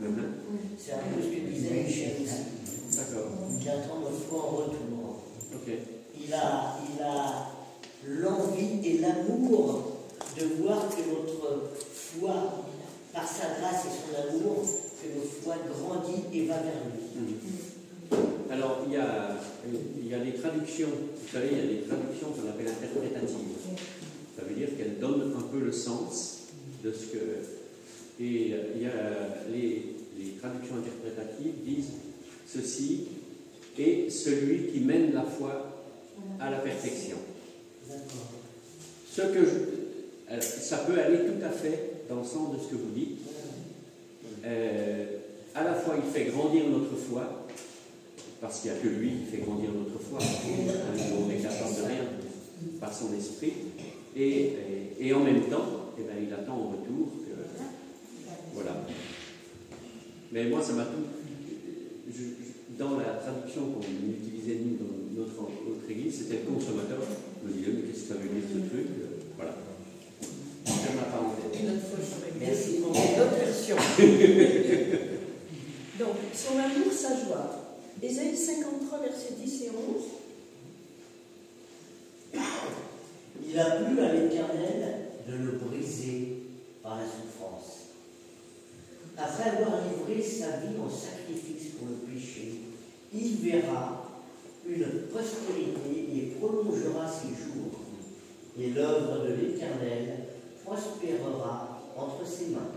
C'est un peu ce que disait Michel aussi. D'accord. Il attend notre foi en retour. Ok. Il a l'envie et l'amour de voir que notre foi, par sa grâce et son amour, que notre foi grandit et va vers lui. Alors, il y a des traductions, vous savez, il y a des traductions qu'on appelle interprétatives. Ça veut dire qu'elles donnent un peu le sens de ce que... Et il y a les traductions interprétatives disent ceci est celui qui mène la foi à la perfection. Ce que ça peut aller tout à fait dans le sens de ce que vous dites. À la fois, il fait grandir notre foi, parce qu'il n'y a que lui qui fait grandir notre foi. On n'est capable de rien par son esprit. Et en même temps, eh ben, il attend en retour que... Voilà. Mais moi, ça m'a tout... Dans la traduction qu'on utilisait, nous, dans notre autre église, c'était le consommateur. Je me disais, mais qu'est-ce que ça veut dire ce truc? Voilà. C'est ma parenthèse. Merci pour votre version. Donc, son amour, sa joie. Ésaïe 53, versets 10 et 11. Il a plu à l'Éternel de le briser par la souffrance. Après avoir livré sa vie en sacrifice pour le péché, il verra une postérité et prolongera ses jours, et l'œuvre de l'Éternel prospérera entre ses mains.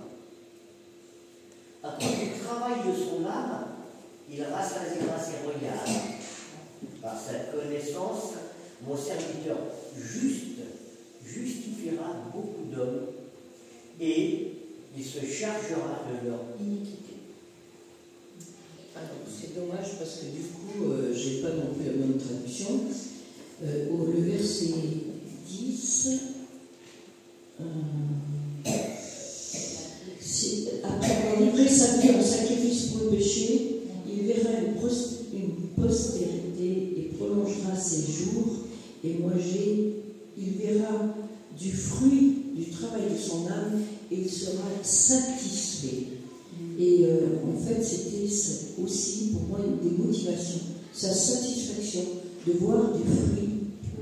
À cause du travail de son âme, il rassasiera ses regards. Par sa connaissance, mon serviteur juste justifiera beaucoup d'hommes et il se chargera de leur iniquité. Alors, c'est dommage parce que du coup, j'ai pas non plus la bonne traduction. Le verset 10, après avoir livré sa vie en sacrifice pour le péché, il verra une postérité et prolongera ses jours. Et moi, il verra du fruit du travail de son âme et il sera satisfait. Et en fait, c'était aussi pour moi une des motivations, sa satisfaction de voir du fruit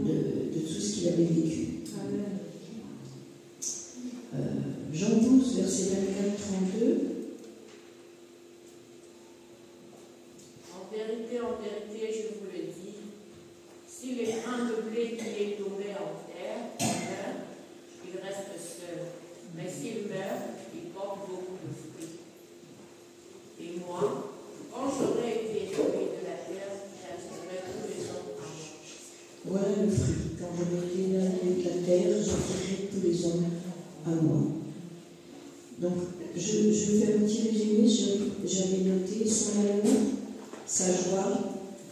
de tout ce qu'il avait vécu. Jean 12, verset 24-32. En vérité, je vous le dis, si les grains de blé qui est tombé en terre meurent, il reste seul. Mais s'il meurt, il porte beaucoup de fruits. Et moi, quand j'aurai été élevé de la terre, j'attirerai tous les hommes à moi. Voilà le fruit. Quand j'aurai été élevé de la terre, j'attirerai tous les hommes à moi. Donc, je vais faire un petit résumé. J'avais noté son amour, sa joie,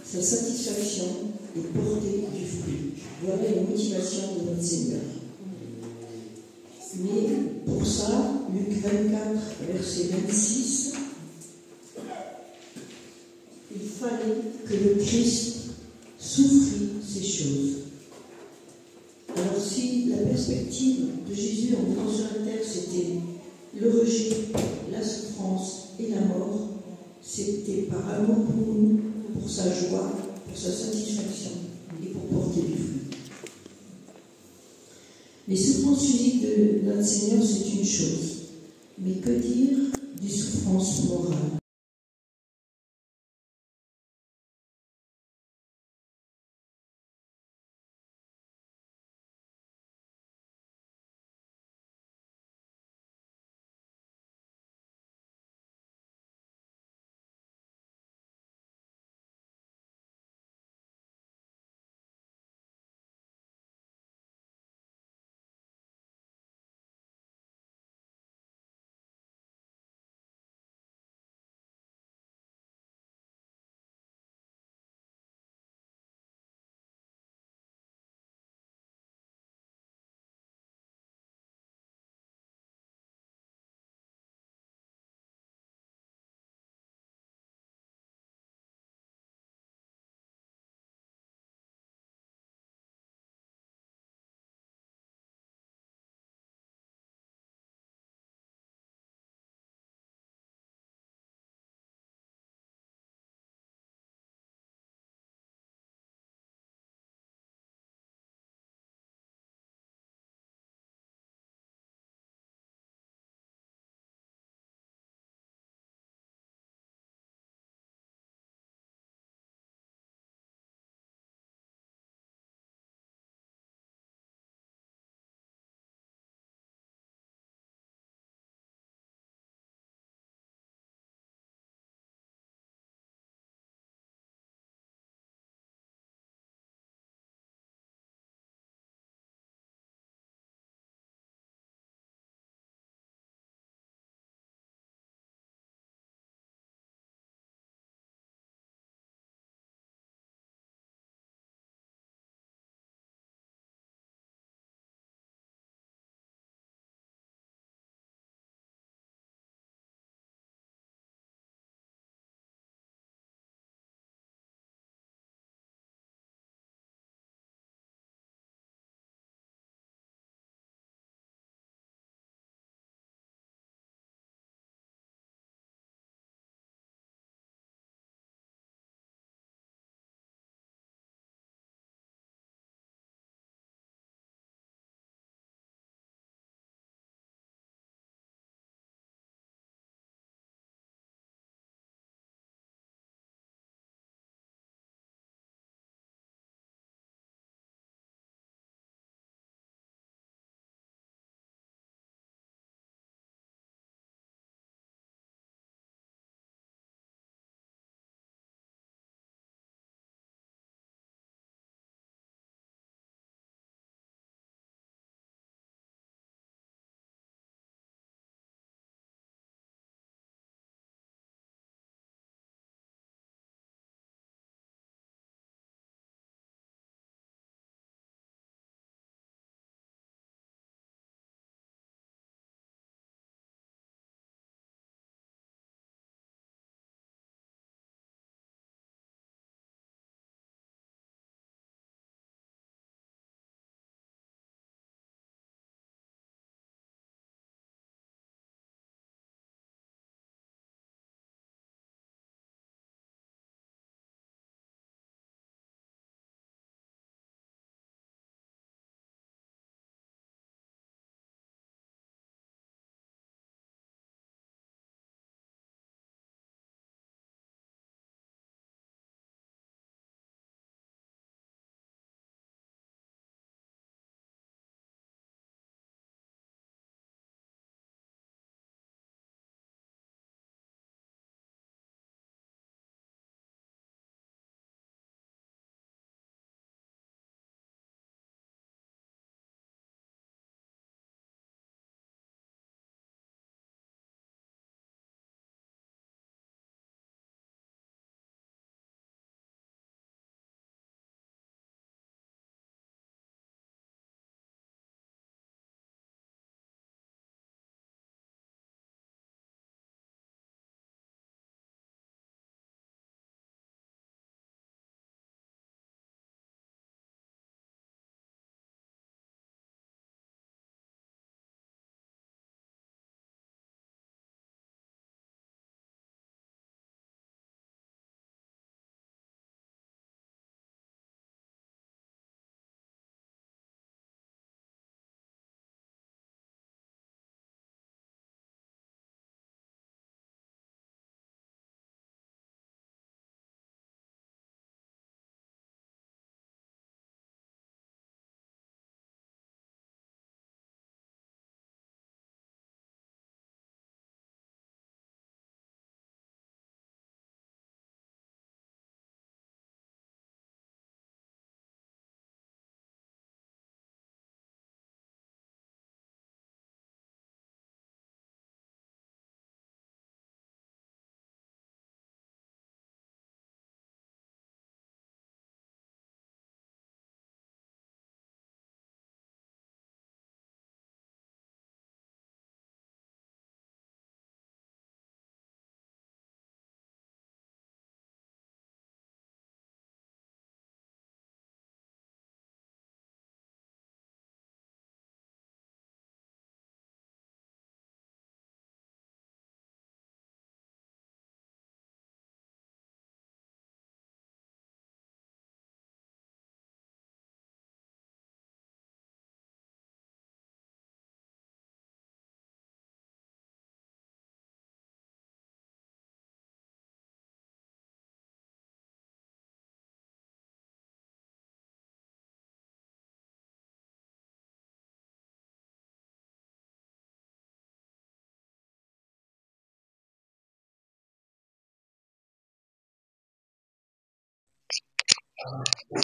sa satisfaction et porter du fruit. Voilà les motivations de notre Seigneur. Mais pour ça, Luc 24, verset 26, il fallait que le Christ souffrit ces choses. Alors si la perspective de Jésus en venant sur la terre, c'était le rejet, la souffrance et la mort, c'était par amour pour nous, pour sa joie, pour sa satisfaction et pour porter du fruit. Les souffrances physiques de notre Seigneur, c'est une chose, mais que dire des souffrances morales?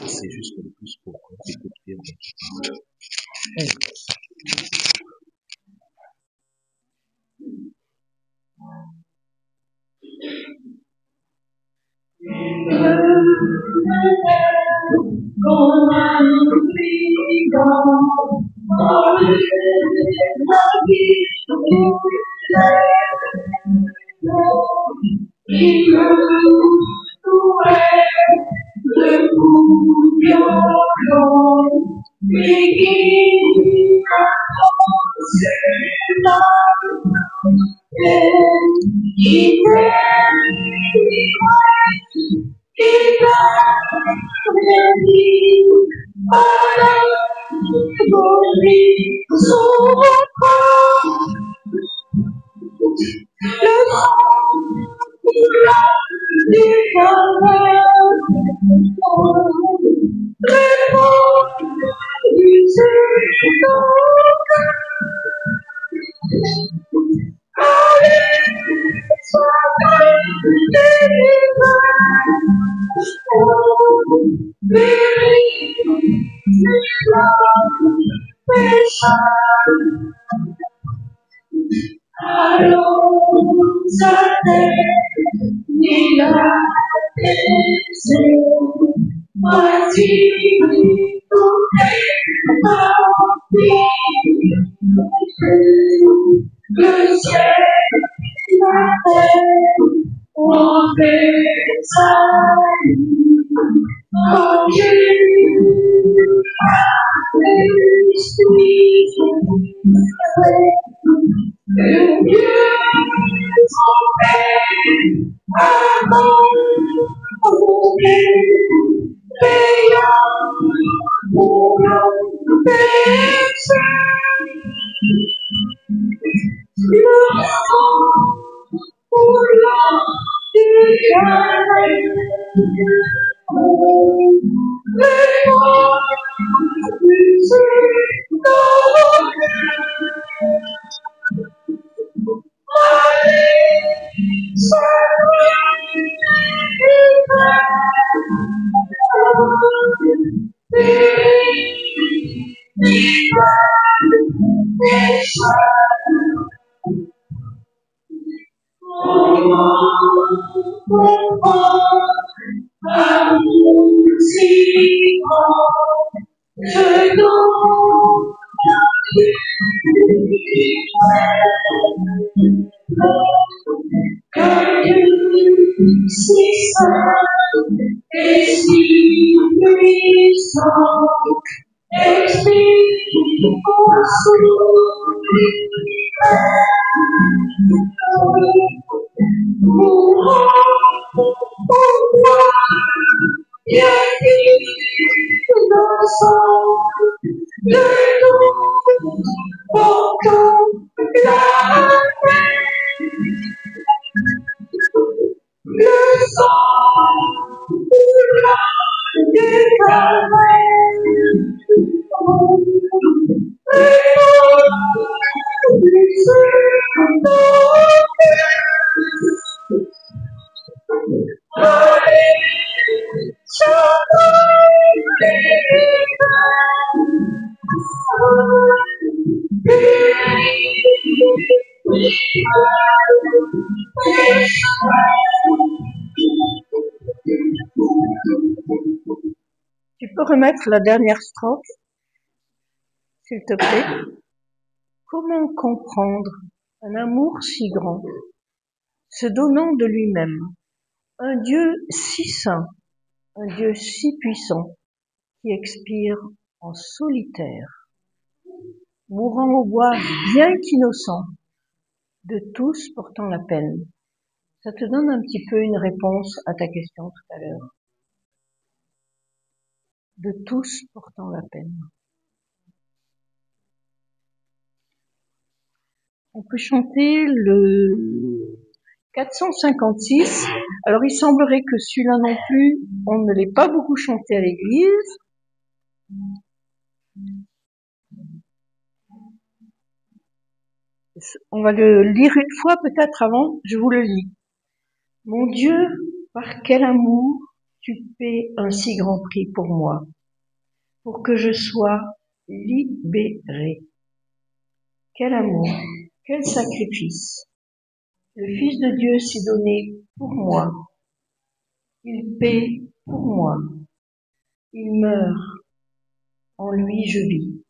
C'est juste le plus pour écouter. Tu peux remettre la dernière strophe, s'il te plaît? Comment comprendre un amour si grand, se donnant de lui-même, un Dieu si saint, un Dieu si puissant, qui expire en solitaire, mourant au bois bien qu'innocent, de tous portant la peine? Ça te donne un petit peu une réponse à ta question tout à l'heure. De tous portant la peine. On peut chanter le 456. Alors il semblerait que celui-là non plus, on ne l'ait pas beaucoup chanté à l'église. On va le lire une fois peut-être avant, je vous le lis. Mon Dieu, par quel amour tu paies un si grand prix pour moi, pour que je sois libéré. Quel amour, quel sacrifice! Le Fils de Dieu s'est donné pour moi. Il paie pour moi. Il meurt. En lui, je vis.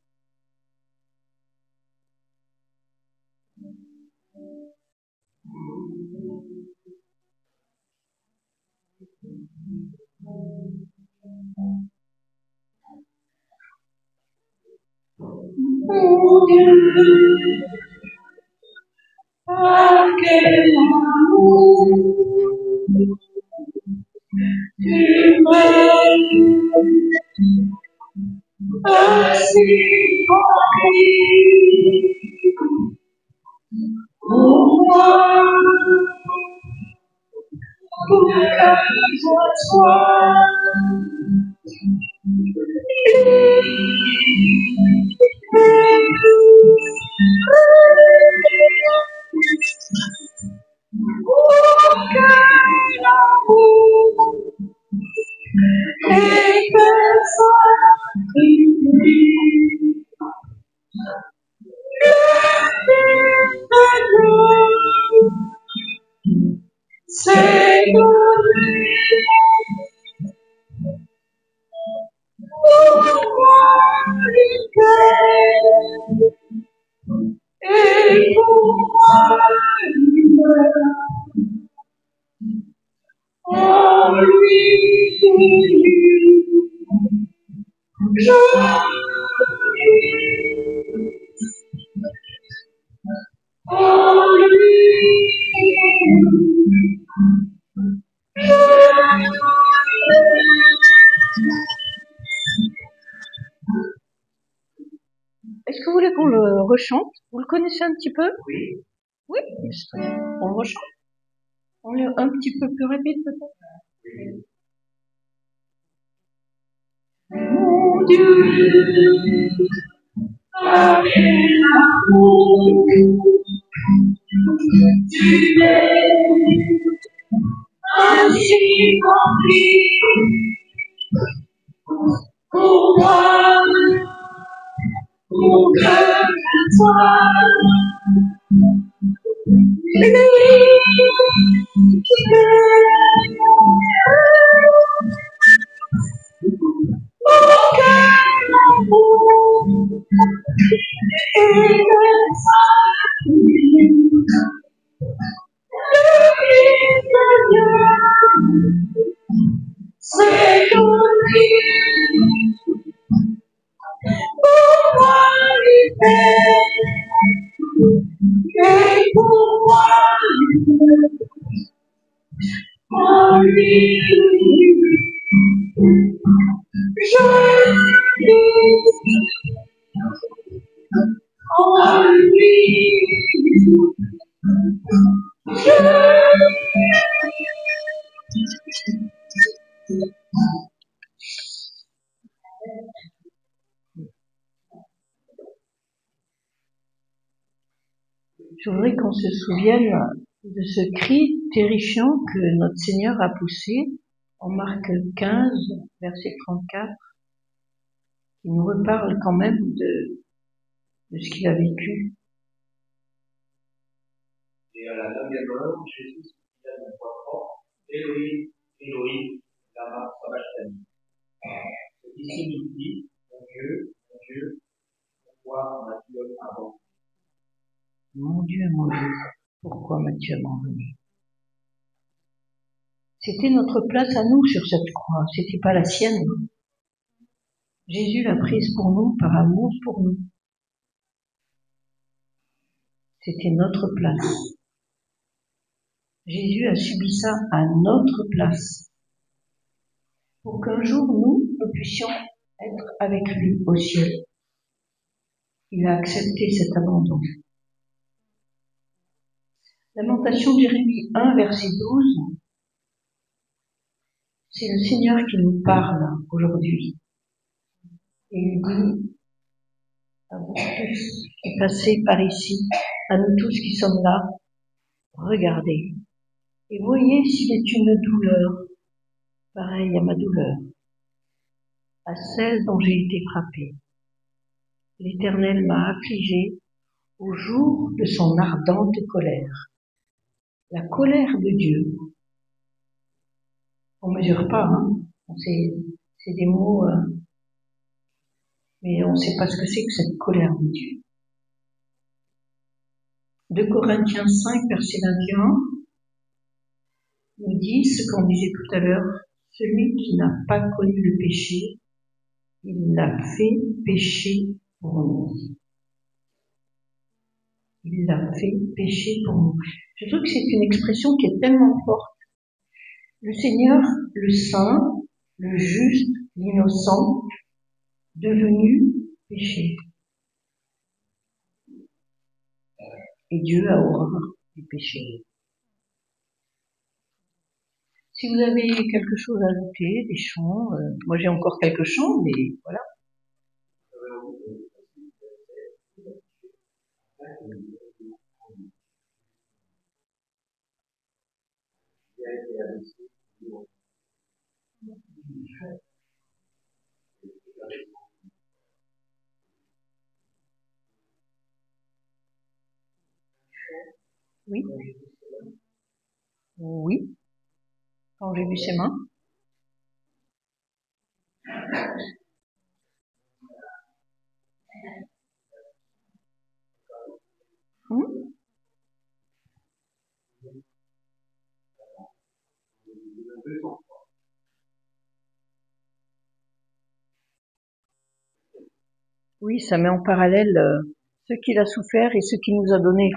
Mon Dieu, ah, quel amour tu m'aimes ainsi compris pour moi, pour que je sois c'est pour moi et pour moi en lui je en lui Est-ce que vous voulez qu'on le rechante? Vous le connaissez un petit peu? Oui. Oui, on le rechante. On est un petit peu plus rapide peut-être? Mon Dieu, avec l'amour, tu m'aimes ainsi compris pour moi, pour que je sois c'est connu pour moi et pour moi en lui je vis en lui Je voudrais qu'on se souvienne de ce cri terrifiant que notre Seigneur a poussé en Marc 15, verset 34, qui nous reparle quand même de ce qu'il a vécu. Et à la 9e heure, Jésus s'écria d'une voix forte, Éloi, Éloi, lama sabachthani. Ce qui signifie, mon Dieu, pourquoi m'as-tu abandonné? Mon Dieu, pourquoi m'as-tu abandonné? C'était notre place à nous sur cette croix, c'était pas la sienne. Jésus l'a prise pour nous, par amour pour nous. C'était notre place. Jésus a subi ça à notre place. Pour qu'un jour, nous puissions être avec lui au ciel. Il a accepté cet abandon. Lamentation de Jérémie 1, verset 12. C'est le Seigneur qui nous parle aujourd'hui. Et il dit à vous tous qui passez par ici, à nous tous qui sommes là, regardez et voyez s'il est une douleur pareil à ma douleur, à celle dont j'ai été frappé. L'Éternel m'a affligé au jour de son ardente colère. La colère de Dieu. On mesure pas, hein. C'est des mots, mais on ne sait pas ce que c'est que cette colère de Dieu. 2 Corinthiens 5, verset 21, nous dit ce qu'on disait tout à l'heure, celui qui n'a pas connu le péché, il l'a fait pécher pour nous. Il l'a fait pécher pour nous. Je trouve que c'est une expression qui est tellement forte. Le Seigneur, le saint, le juste, l'innocent, devenu péché. Et Dieu a horreur du péché. Si vous avez quelque chose à ajouter, des chants, moi j'ai encore quelques chants, mais voilà. Oui. Oui. Quand j'ai vu ses mains. Oui, ça met en parallèle ce qu'il a souffert et ce qu'il nous a donné.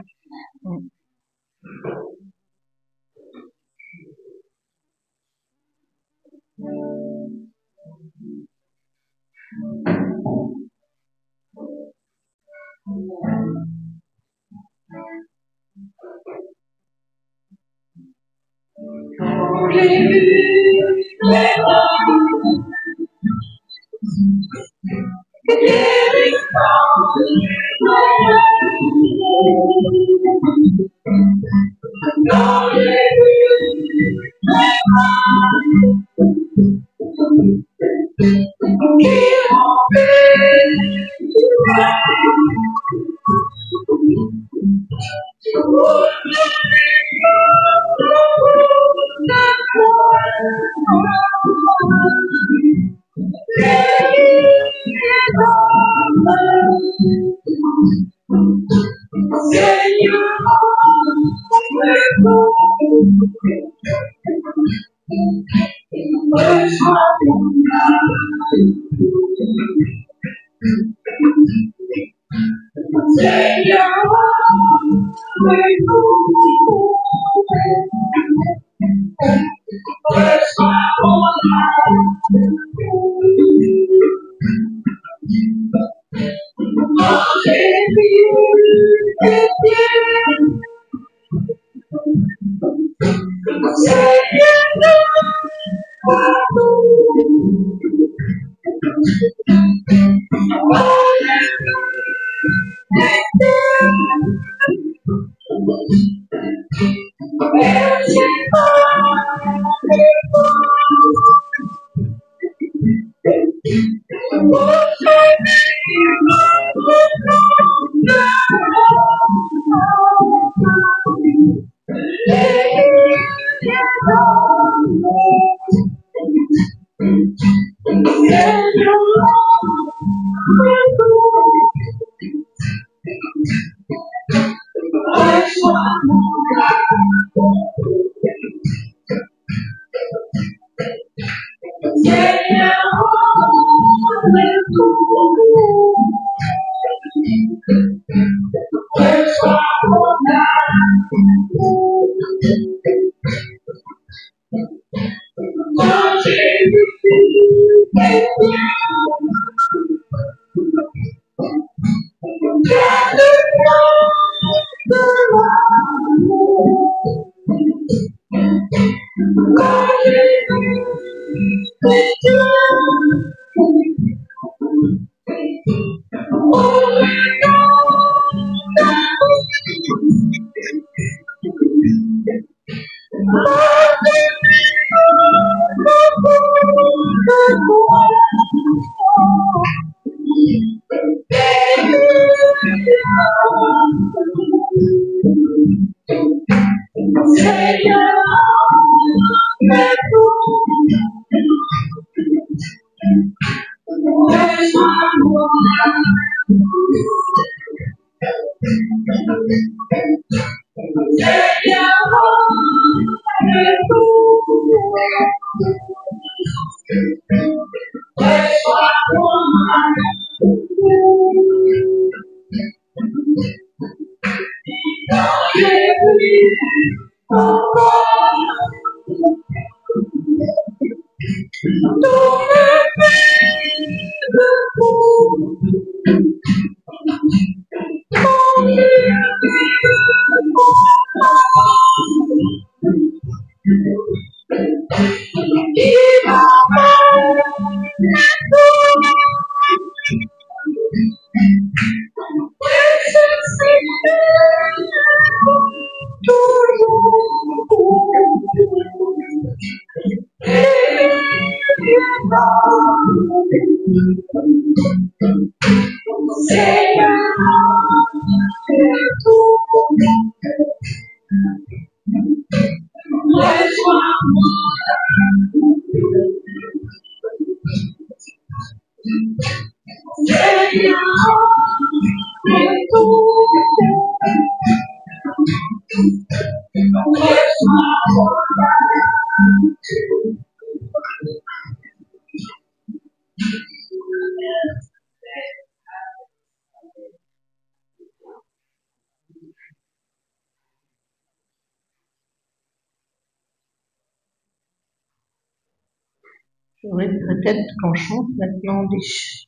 J'aurais peut-être qu'on chante maintenant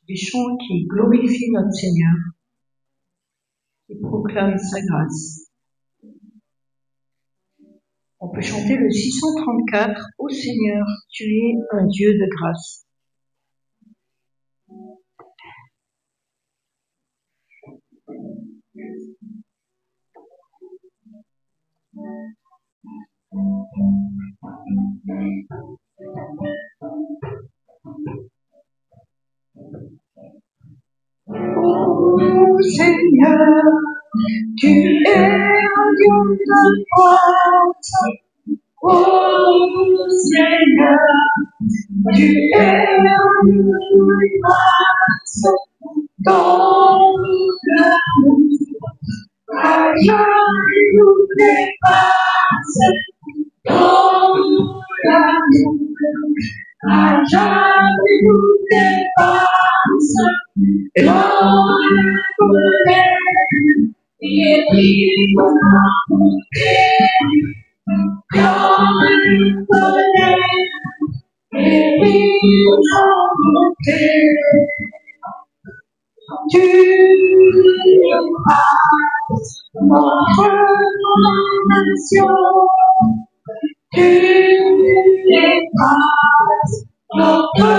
des chants qui glorifient notre Seigneur, qui proclament sa grâce. On peut chanter le 634, « Ô Seigneur, tu es un Dieu de grâce ». Ô Seigneur, tu es un Dieu de grâce. Ô Seigneur, tu es un Dieu de grâce. Dans l'amour, à jamais nous dépasse. Dans l'amour, à jamais nous dépasse. Dans la colère, et vive en bonté. Dans la colère, et vive en bonté. Tu effaces notre nation. Tu effaces notre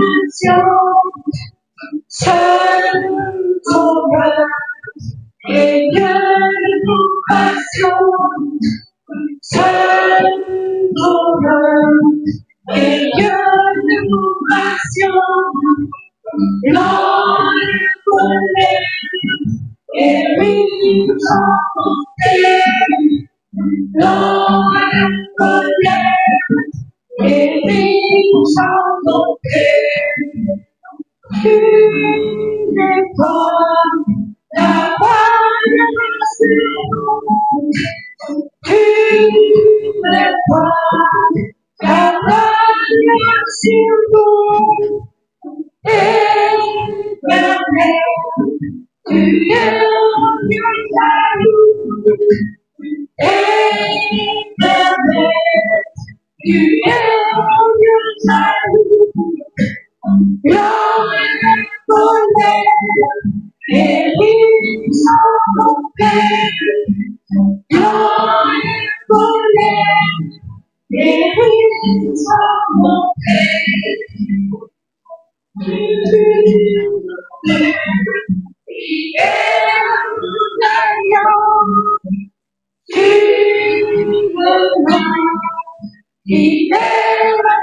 nation. Seul Sauveur et Dieu de compassion. Seul Sauveur et Dieu de compassion. Dans la colère et vive en bonté. Dans la colère et vive en bonté. Tu dévoiles la variation. Tu dévoiles la variation. Éternel, tu es un Dieu jaloux. Éternel, tu es un Dieu jaloux. Dans la colère, et vive en bonté. Dans la colère, et vive en bonté. Tu es un agneau. Tu es qui est la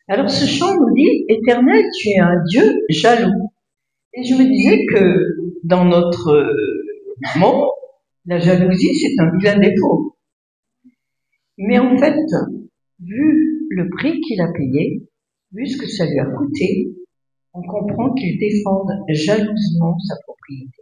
Alors ce chant nous dit, Éternel, tu es un Dieu jaloux. Et je me disais que dans notre monde, la jalousie, c'est un vilain défaut. Mais en fait, vu le prix qu'il a payé, vu ce que ça lui a coûté, on comprend qu'il défende jalousement sa propriété.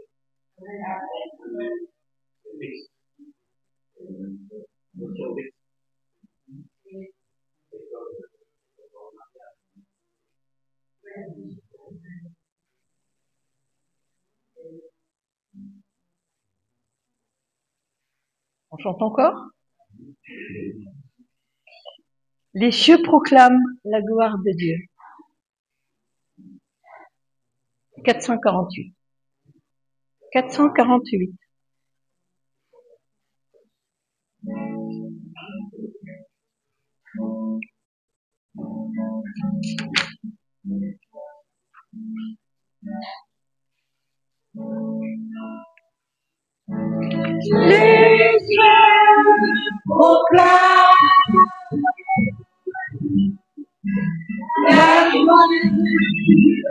On chante encore? Les cieux proclament la gloire de Dieu. 448. 448. Les cieux proclament la gloire de Dieu.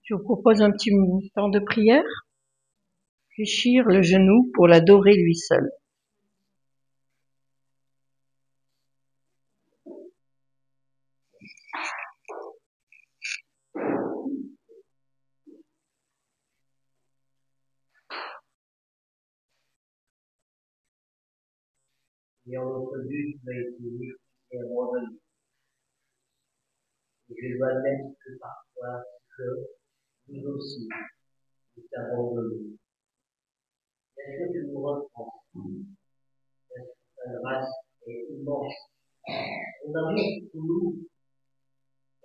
Je vous propose un petit temps de prière. Fléchir le genou pour l'adorer lui seul. Et en notre but va être unique et abandonné. Et je dois admettre que parfois, que nous aussi, nous abandonnons. Bien sûr, je nous reprends. La grâce est immense. Son amour pour nous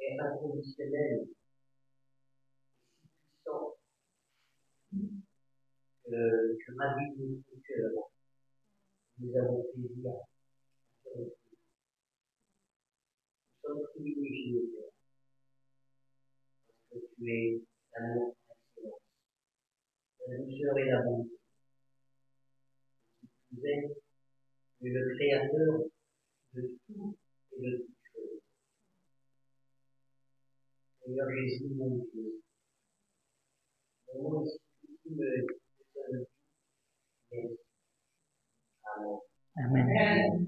est inconditionnel, puissant, que ravive notre cœur. Nous avons plaisir à faire. Nous sommes privilégiés, Père, parce que tu es l'amour par excellence, la douceur et la bonté. Tu es le créateur de tout et de toutes choses. Seigneur Jésus, mon Dieu, mon nom est si me donne. Amen. Amen.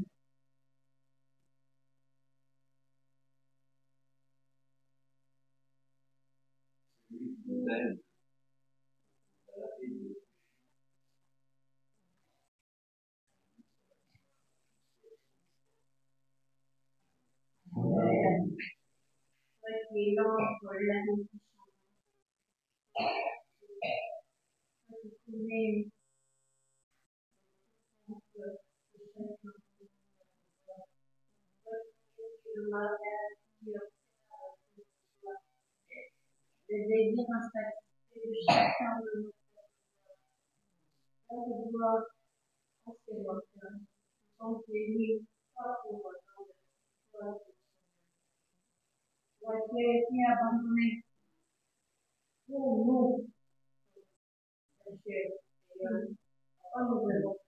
Le désir insatisfait de chacun de nous. La gloire en ses lois, sans plaisir, pas pour autant, qui a été abandonné pour nous, pécheurs, et pas nous devons.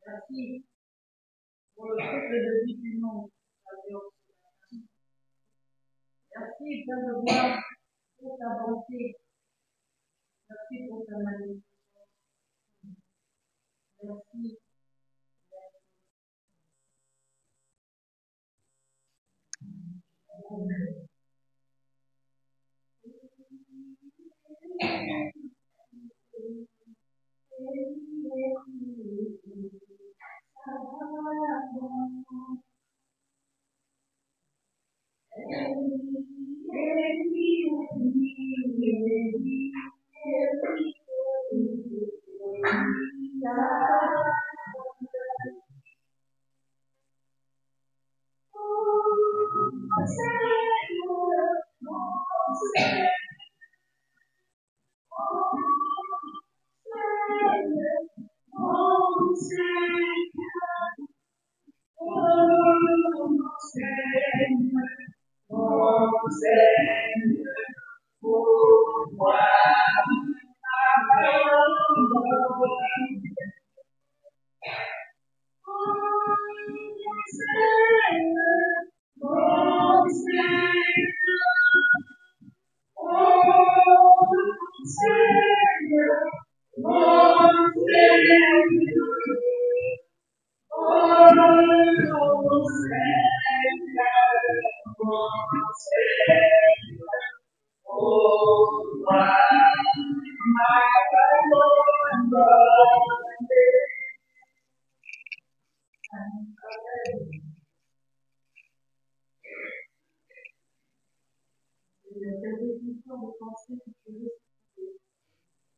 Merci pour le peuple de vie du monde. Merci de voir pour ta bonté. Merci pour ta magnificence. Merci.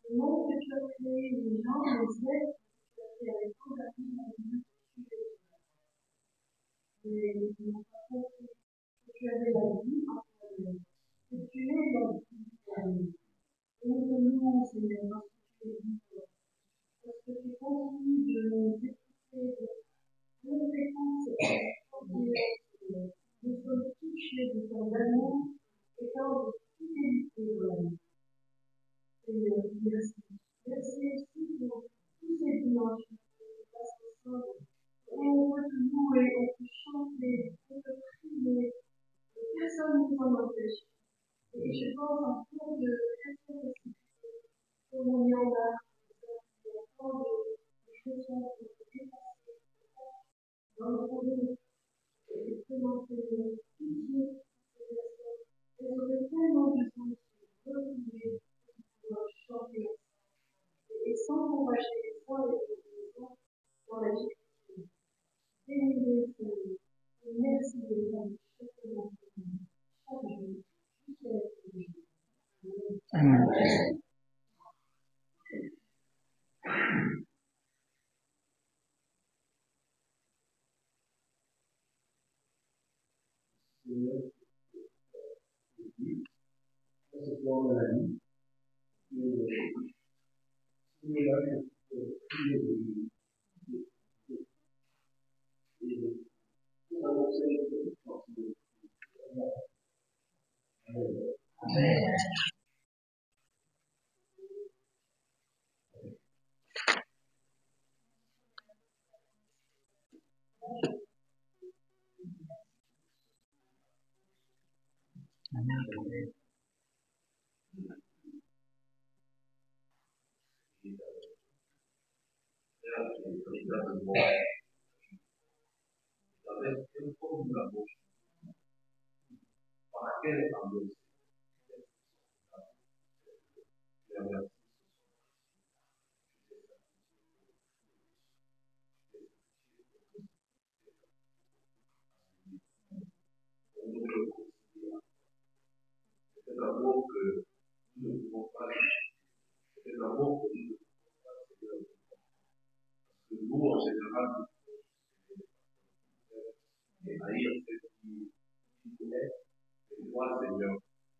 Le monde que tu as créé, les gens, les êtres que tu as créés avec tout la vie, que tu avais la vie, que tu es la vie. Et nous te louons, Seigneur, parce que tu es vivant, parce que tu continues de nous écouter, de nous écouter, nous sommes touchés de ton amour et de fidélité de la vie. Seigneur, merci. Merci aussi pour tous ces dimanches que nous passons ensemble. Et on peut te louer, on peut chanter, on peut prier. Personne ne nous en empêche. Et je pense en cours de responsabilité, comme on y en a, tant de choses qu'on peut dépasser, dans le monde, et présenter une pitié pour ces personnes. Elles auraient tellement besoin de se retrouver, de pouvoir chanter, et sans encourager foi et l'obéissance dans la vie chrétienne. Bénis-les, Seigneur, et merci de les avoir chaque jour, jusqu'à la fin du jour. Amen. Seigneur, ça c'est pour la vie. Et là, c'est l'amour que nous ne pouvons pas, c'est l'amour que nous ne pouvons pas, parce que nous, en général, et haïr ceux qui connaissent, et toi, Seigneur,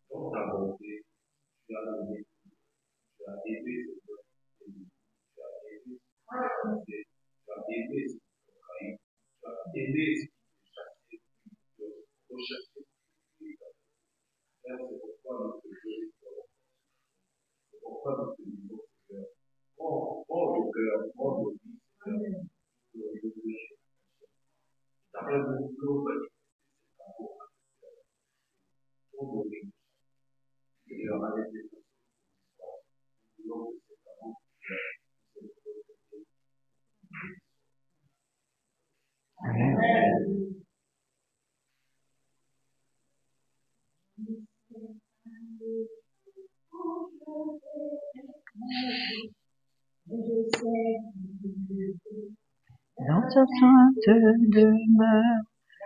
dans ta bonté, tu as donné, tu as aidé, Seigneur, tu as aidé, tu as aidé ceux qui ont trahi, tu as aidé ceux qui ont chassé, qui ont recherché, c'est pourquoi nous te disons, c'est pourquoi nous te disons, Seigneur, prends le cœur, prends nos vies, Seigneur, pour le péché. Ta raison globale, c'est l'amour, pour nos vies, Seigneur, avec les personnes, nous voulons que cet amour, Amen. Dans sa sainte demeure,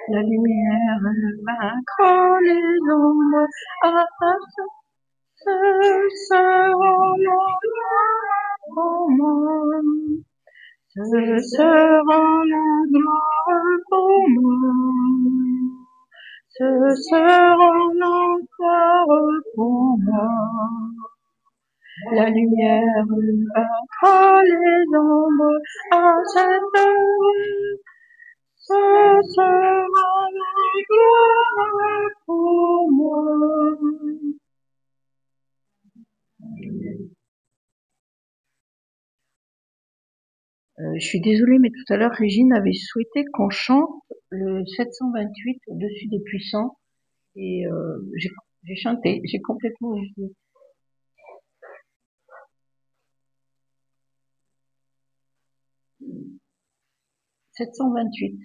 la lumière vaincra les ombres. Ah, ce sera la gloire pour moi. Ce sera la gloire pour moi. Ce sera la gloire pour moi. La lumière vaincra les ombres à cette heure. Ce sera la gloire pour moi. Je suis désolée, mais tout à l'heure, Régine avait souhaité qu'on chante le 728 au-dessus des puissants. Et j'ai chanté, j'ai complètement oublié. « 728.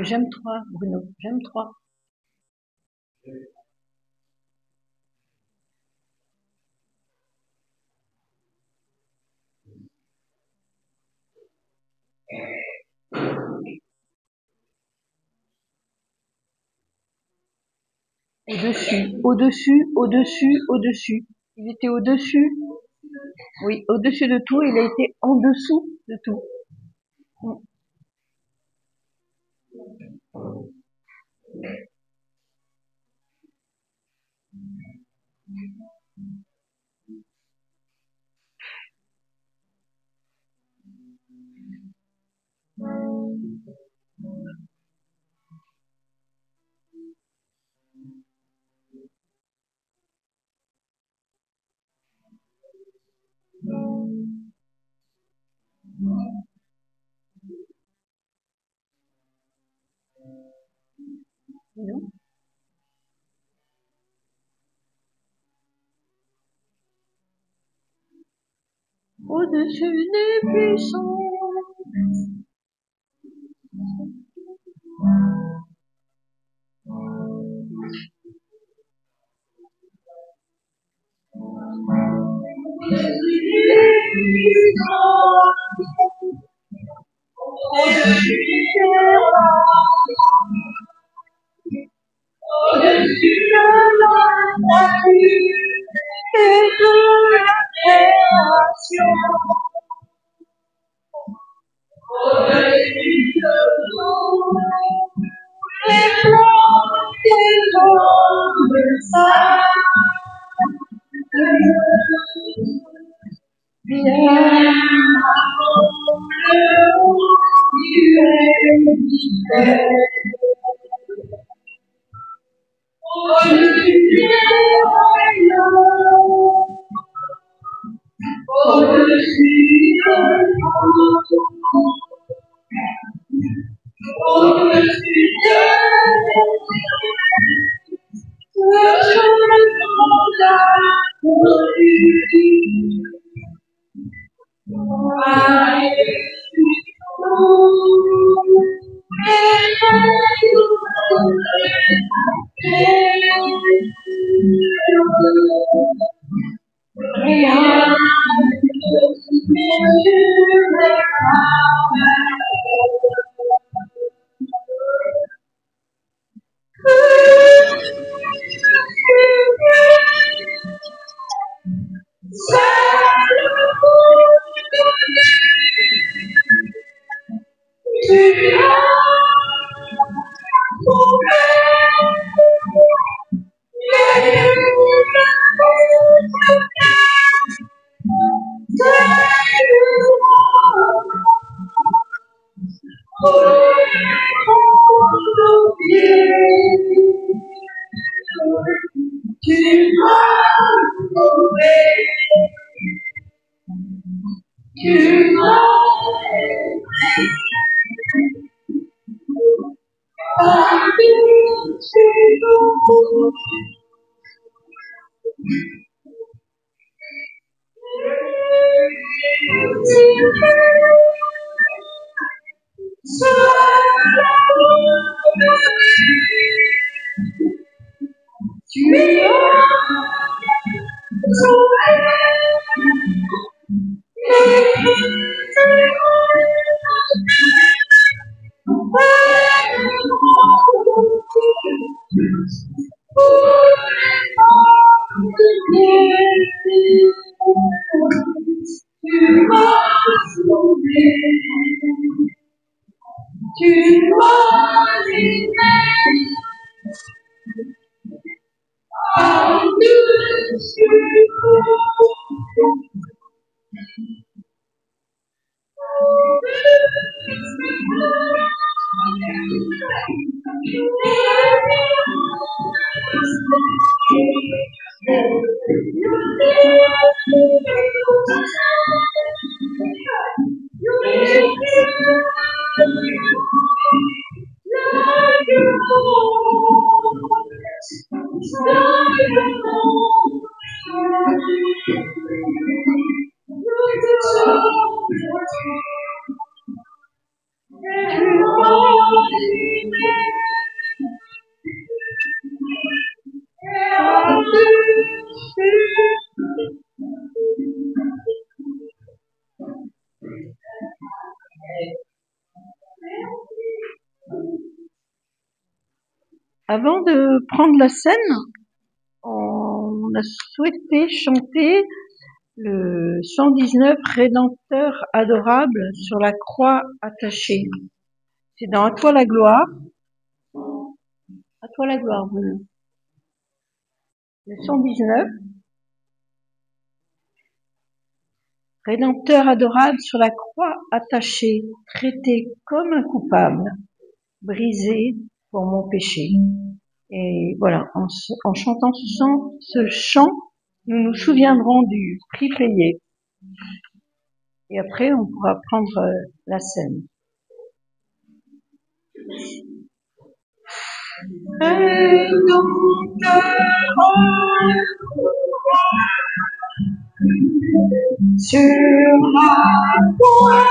J'aime 3, Bruno. J'aime 3. Au-dessus, au-dessus, au-dessus, au-dessus. Il était au-dessus. Oui, au-dessus de tout, il a été en dessous de tout. Non. Au-dessus des puissants. Avant de prendre la scène, on a souhaité chanter le 119 Rédempteur adorable sur la croix attachée. C'est dans À toi la gloire. À toi la gloire, Bruno. Le 119. Rédempteur adorable sur la croix attachée, traité comme un coupable, brisé pour mon péché. Et voilà, en chantant ce chant, nous nous souviendrons du prix payé. Et après, on pourra prendre la scène. Sur la croix,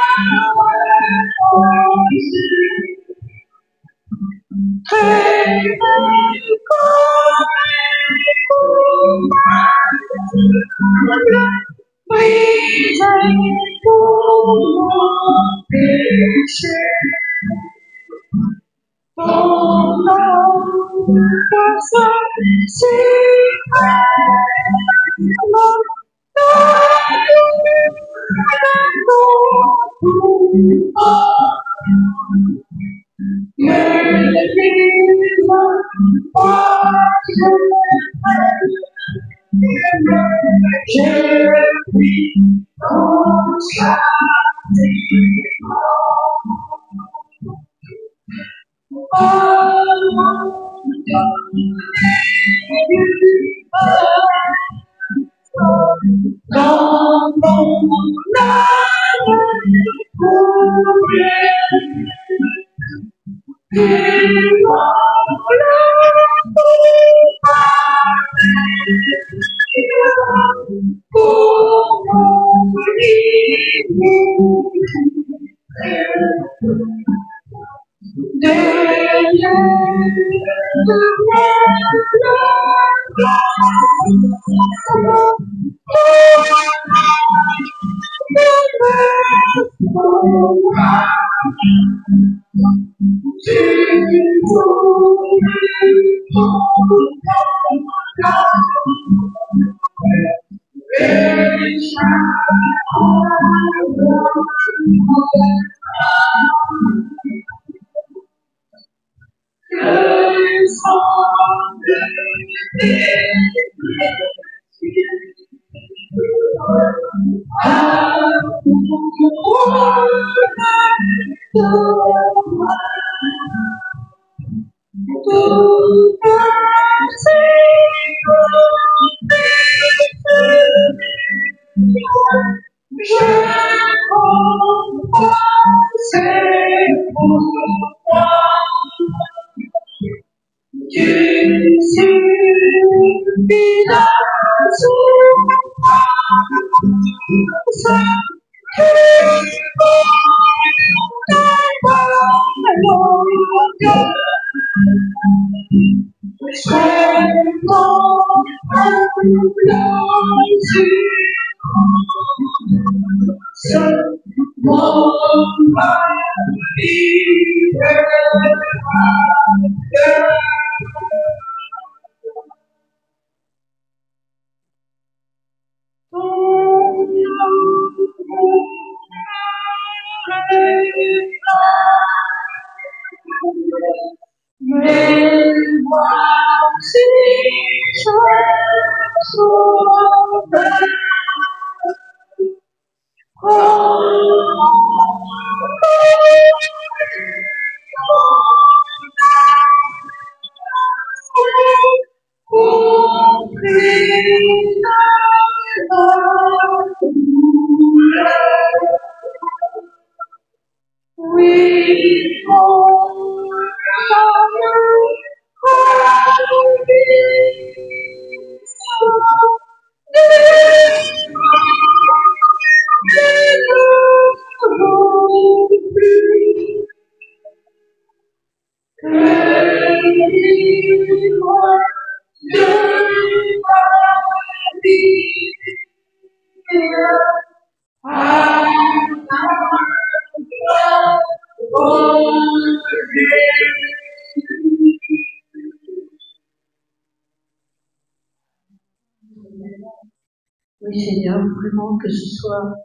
Oui, Seigneur, vraiment que ce soit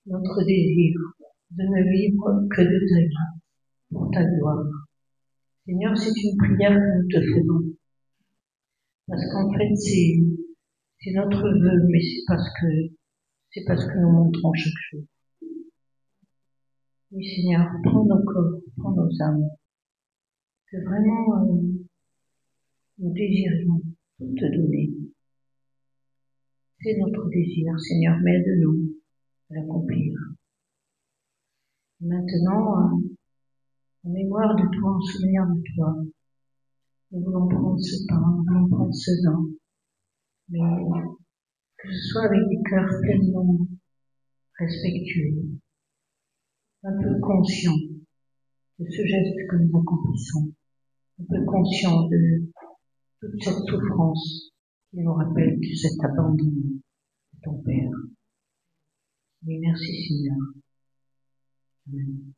notre désir de ne vivre que de ta grâce, pour ta gloire. Seigneur, c'est une prière que nous te faisons. Parce qu'en fait, c'est notre vœu, mais c'est parce que nous montrons chaque jour. Oui, Seigneur, prends nos corps, prends nos âmes. Que vraiment, nous désirions tout te donner. C'est notre désir, Seigneur, mais aide-nous à l'accomplir. Maintenant, en mémoire de toi, en souvenir de toi, nous voulons prendre ce pain, nous voulons prendre ce vin, mais que ce soit avec des cœurs pleinement respectueux, un peu conscients de ce geste que nous accomplissons, un peu conscients de toute cette souffrance qui nous rappelle de cet abandon de ton Père. Oui, merci Seigneur. Amen.